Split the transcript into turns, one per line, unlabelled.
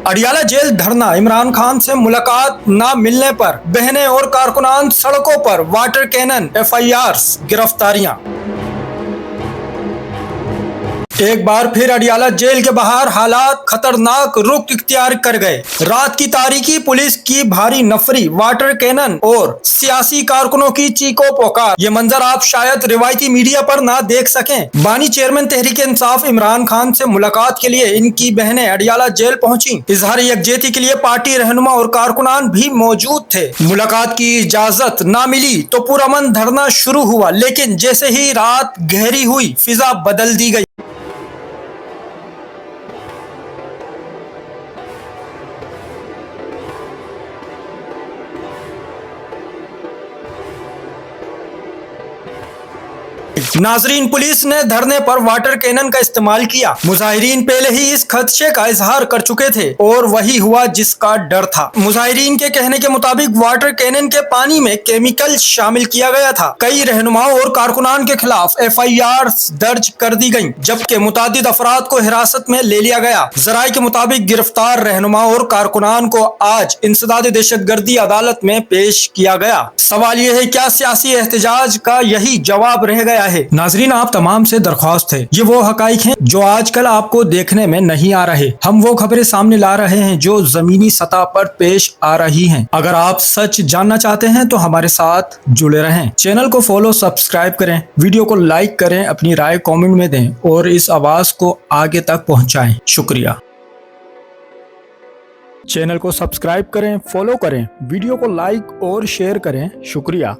Adiala jail धरना, इमरान खान से मुलाकात न मिलने पर बहनें और कारकुनान सड़कों पर, वाटर कैनन, एफआईआर, गिरफ्तारियां। एक बार फिर अडियाला जेल के बाहर हालात खतरनाक रुख इख्तियार कर गए। रात की तारीकी, पुलिस की भारी नफरी, वाटर कैनन और सियासी कारकुनों की चीखों पुकार। ये मंजर आप शायद रिवायती मीडिया पर ना देख सकें। बानी चेयरमैन तहरीक इंसाफ इमरान खान से मुलाकात के लिए इनकी बहनें अडियाला जेल पहुंची। इजहार यकजहती के लिए पार्टी रहनुमा और कारकुनान भी मौजूद थे। मुलाकात की इजाजत ना मिली तो पुरअमन धरना शुरू हुआ, लेकिन जैसे ही रात गहरी हुई फिजा बदल दी गई। नाजरीन, पुलिस ने धरने पर वाटर कैनन का इस्तेमाल किया। मुजाहिरीन पहले ही इस खदशे का इजहार कर चुके थे और वही हुआ जिसका डर था। मुजाहिरीन के कहने के मुताबिक वाटर कैनन के पानी में केमिकल शामिल किया गया था। कई रहनुमाओं और कारकुनान के खिलाफ एफआईआर दर्ज कर दी गयी, जबकि मुतादिद अफराद को हिरासत में ले लिया गया। जराये के मुताबिक गिरफ्तार रहनुमाओं और कारकुनान को आज इंसदाद दहशतगर्दी अदालत में पेश किया गया। सवाल यह है, क्या सियासी एहतजाज का यही जवाब रह गया है? नाजरीन, आप तमाम से दरख्वास्त है, ये वो हकाइक हैं जो आजकल आपको देखने में नहीं आ रहे। हम वो खबरें सामने ला रहे हैं जो जमीनी सतह पर पेश आ रही हैं। अगर आप सच जानना चाहते हैं तो हमारे साथ जुड़े रहें। चैनल को फॉलो, सब्सक्राइब करें, वीडियो को लाइक करें, अपनी राय कमेंट में दें और इस आवाज को आगे तक पहुंचाएं। शुक्रिया। चैनल को सब्सक्राइब करें, फॉलो करें, वीडियो को लाइक और शेयर करें। शुक्रिया।